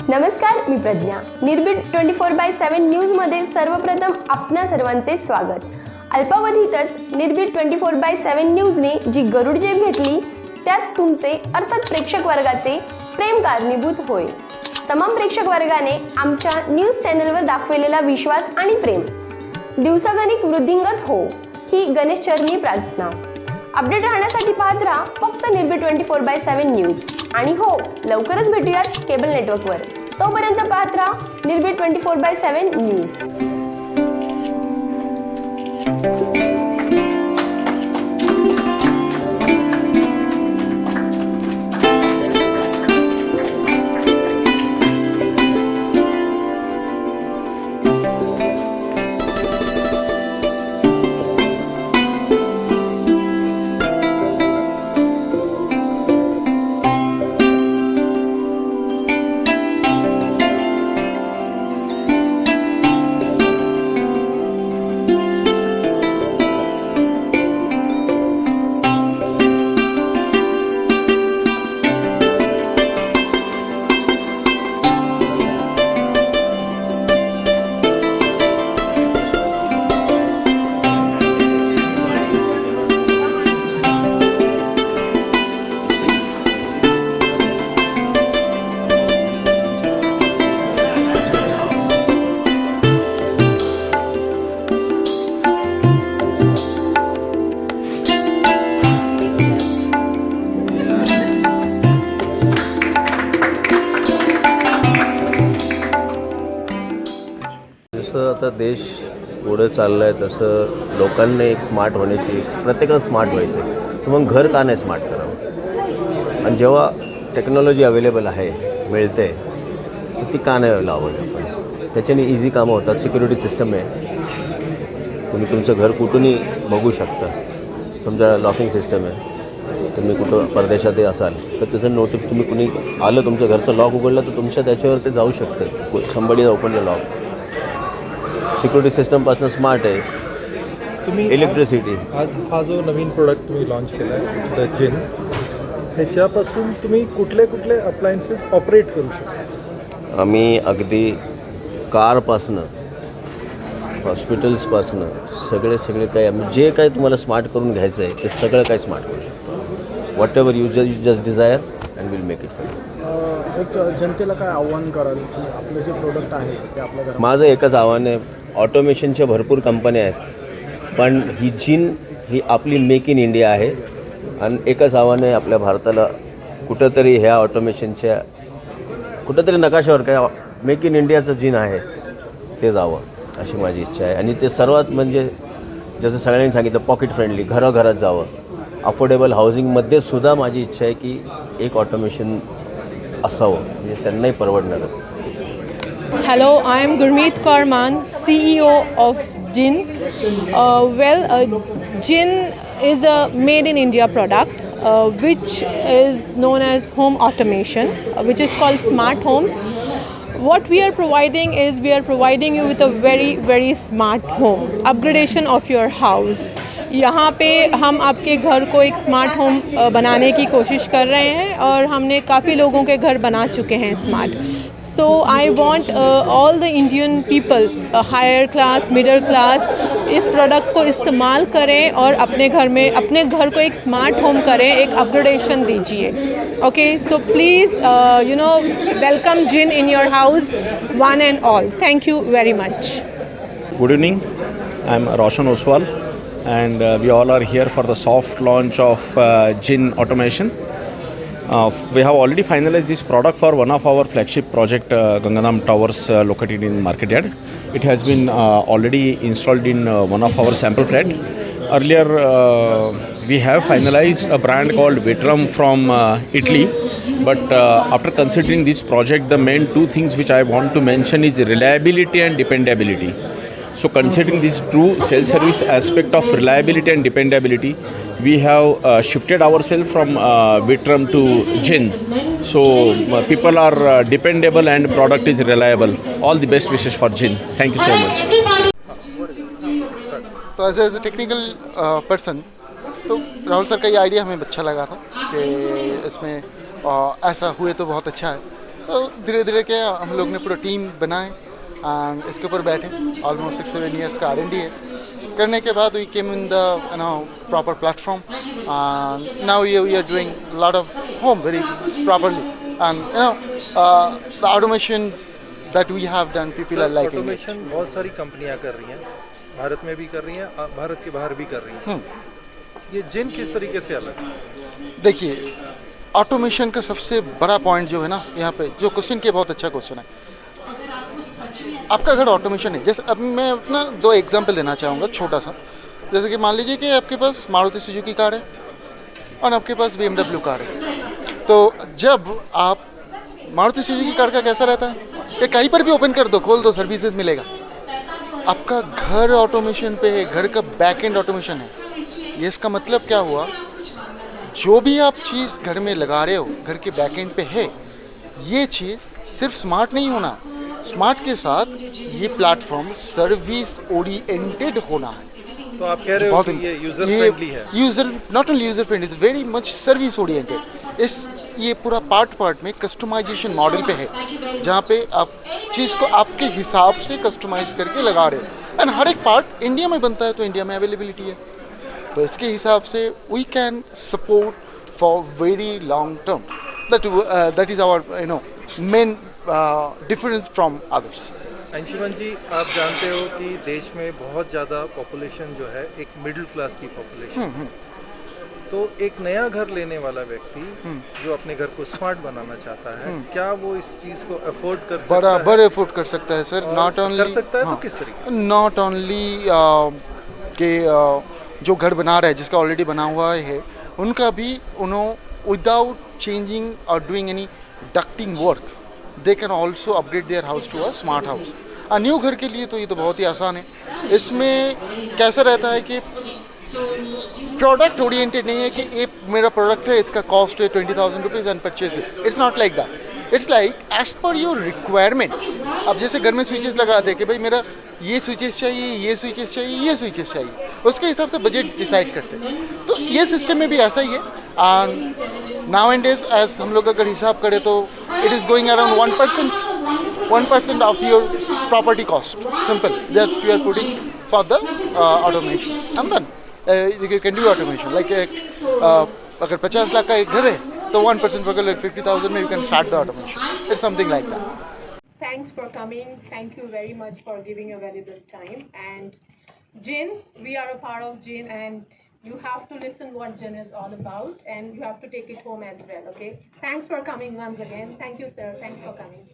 नमस्कार, मी प्रज्ञा. निर्भीड 24/7 न्यूजमध्ये सर्वप्रथम आपणा सर्वांचे स्वागत. अल्पावधीतच निर्भीड 24/7 न्यूजने जी गरुड झेप घेतली त्यात तुमचे अर्थात प्रेक्षक वर्गाचे प्रेम कारणीभूत होय. तमाम प्रेक्षक वर्गाने आमच्या न्यूज चॅनलवर दाखवलेला विश्वास आणि प्रेम दिवसागणिक वृद्धिंगत हो ही गणेश चरणी प्रार्थना. अपडेट राहण्यासाठी पाहत राहा फक्त निर्भीड 24/7 न्यूज. आणि हो, लवकरच भेटूयात केबल नेटवर्कवर. तोपर्यंत पाहत राहा निर्भीड 24/7 न्यूज. जसं आता देश पुढे चालला आहे तसं लोकांनी एक स्मार्ट होण्याची, प्रत्येकाला स्मार्ट व्हायचं आहे. तर मग घर का नाही स्मार्ट करावं? आणि जेव्हा टेक्नॉलॉजी अवेलेबल आहे, मिळते, तर ती का नाही लावावी आपण? त्याच्याने इझी कामं होतात. सिक्युरिटी सिस्टम आहे, तुम्ही तुमचं घर कुठूनही बघू शकता. समजा लॉकिंग सिस्टम आहे, तुम्ही कुठं परदेशातही असाल तर त्याचं नोटीस तुम्ही कुणी आलं तुमचं घरचं लॉक उघडलं तर तुमच्या त्याच्यावर ते जाऊ शकते. Somebody open the lock. Security सिस्टमपासून स्मार्ट आहे. तुम्ही इलेक्ट्रिसिटी आज हा जो नवीन प्रोडक्ट तुम्ही लॉन्च केला आहे द जिन, ह्याच्यापासून तुम्ही कुठले कुठले अप्लायन्सेस ऑपरेट करू शकता? आम्ही अगदी कारपासनं हॉस्पिटल्सपासनं सगळे काही आम्ही जे काही तुम्हाला स्मार्ट करून घ्यायचं आहे ते सगळं काही स्मार्ट करू शकतो. Whatever you just desire and will make it for. एक जनतेला काय आव्हान कराल की आपले जे प्रोडक्ट आहे ते आपल्या घरात? माझं एकच आव्हान आहे, ऑटोमेशनच्या भरपूर कंपन्या आहेत पण ही जिन ही आपली मेक इन इंडिया आहे. आणि एकच आव्हान आहे आपल्या भारताला, कुठंतरी ह्या ऑटोमेशनच्या कुठंतरी नकाशावर काय मेक इन इंडियाचं जिन आहे ते जावं अशी माझी इच्छा आहे. आणि ते सर्वात म्हणजे जसं सगळ्यांनी सांगितलं पॉकेट फ्रेंडली, घराघरात जावं. अफोर्डेबल हाऊसिंगमध्ये सुद्धा माझी इच्छा आहे की एक ऑटोमेशन असावं, म्हणजे त्यांनाही परवडणारं. Hello, I am Gurmeet Karman, CEO of Jin. Jin is a made in India product which is known as home automation, which is called smart homes. What we are providing is we are providing you with a very, very smart home, upgradation of your house. यहाँ पे हम आपके घर को एक smart home बनाने की कोशिश कर रहे हैं और हमने काफ़ी लोगों के घर बना चुके हैं smart. So I want all the Indian people, higher class, middle class, इस प्रोडक्ट को इस्तेमाल करें और अपने घर को एक स्मार्ट होम करें, एक अपग्रेडेशन दीजिए. Okay, so please welcoming in your house one and all. Thank you very much. Good evening, I am Roshan Oswal and we all are here for the soft launch of Jin Automation. We have already finalized this product for one of our flagship project, Gangadham Towers, located in Market Yard. It has been already installed in one of our sample flat. Earlier, we have finalized a brand called Vitram from Italy. But after considering this project, the main two things which I want to mention is reliability and dependability. So considering this true self-service aspect of reliability and dependability, we have shifted ourselves from Vitrum to Jin. So people are dependable and product is reliable. All the best wishes for Jin. Thank you so much. तो as a technical person तो Rahul sir का ये idea हमें अच्छा लगा था कि इसमें ऐसा हुए तो बहुत अच्छा है। तो धीरे धीरे के हम लोग ने पूरा टीम बनाए एंड इसके ऊपर बैठे। ऑलमोस्ट 6-7 ईयर्स का R&D है। करने के बाद we came in the proper platform. Now we are doing lot of home very properly and the automations that we have done people are liking. Automation बहुत सारी कंपनियां कर रही हैं, भारत में भी कर रही हैं, भारत के बाहर भी कर रही हैं। ये जिन किस तरीके से अलग है? देखिए, ऑटोमेशन का सबसे बड़ा पॉइंट जो है ना, यहाँ पे जो क्वेश्चन किया बहुत अच्छा क्वेश्चन है। आपका घर ऑटोमेशन है। जैसे अब मैं अपना 2 एग्जांपल देना चाहूँगा छोटा सा। जैसे कि मान लीजिए कि आपके पास मारुति सुजुकी कार है और आपके पास BMW कार है। तो जब आप मारुति सुजुकी कार का कैसा रहता है कि कहीं पर भी ओपन कर दो, खोल दो, सर्विसेज मिलेगा। आपका घर ऑटोमेशन पे है, घर का बैक एंड ऑटोमेशन है। ये इसका मतलब क्या हुआ, जो भी आप चीज़ घर में लगा रहे हो घर के बैक एंड पे है, ये चीज़ सिर्फ स्मार्ट नहीं होना, स्मार्ट के साथ ये प्लेटफॉर्म सर्विस ओरिएंटेड होना है। तो आप कह रहे हो कि ये यूजर फ्रेंडली है। User not only user friendly, is very much service oriented. ये पूरा पार्ट में कस्टमाइजेशन मॉडल पे है, जहाँ पे आप चीज़ को आपके हिसाब से कस्टमाइज करके लगा रहे हो। एंड हर एक पार्ट इंडिया में बनता है तो इंडिया में अवेलेबिलिटी है, तो इसके हिसाब से we can support for very long term. That is our main difference from others. Anshuman ji, आप जानते हो कि देश में बहुत ज़्यादा पॉपुलेशन जो है एक मिडिल क्लास की पॉपुलेशन। तो एक नया घर लेने वाला व्यक्ति जो अपने घर को स्मार्ट बनाना चाहता है, क्या वो इस चीज़ को अफोर्ड कर सकता है? बराबर अफोर्ड कर सकता है सर। नॉट ओनली कर सकता है तो किस तरीके? नॉट ओनली के जो घर बना रहा है, जिसका ऑलरेडी बना हुआ है, उनका भी विदाउट चेंजिंग और doing any ducting work, they can also upgrade their house to a smart house. New घर के लिए तो ये तो बहुत ही आसान है। इसमें कैसा रहता है कि प्रोडक्ट ओरिएंटेड नहीं है कि ये मेरा प्रोडक्ट है, इसका कॉस्ट है 20,000 rupees end purchase it. It's not like that. It's like as per your requirement. अब जैसे घर में स्विचेस लगाते हैं कि भाई मेरा ये स्विचेस चाहिए, ये स्विचेस चाहिए, ये स्विचेस चाहिए, उसके हिसाब से बजट डिसाइड करते हैं। तो ये सिस्टम में भी ऐसा ही है। And now and days as हम लोग अगर हिसाब करें तो it is going around 1% of your property cost. Simple, just you are putting for the automation and then you can do automation. Like अगर 50 लाख का एक घर है तो 1% अगर 50,000 में you can start the automation. It's something like that. Thanks for coming. Thank you very much for giving your valuable time. And Jin, we are a part of Jin, and you have to listen what Jin is all about, and you have to take it home as well. Okay. Thanks for coming once again. Thank you, sir. Thanks for coming.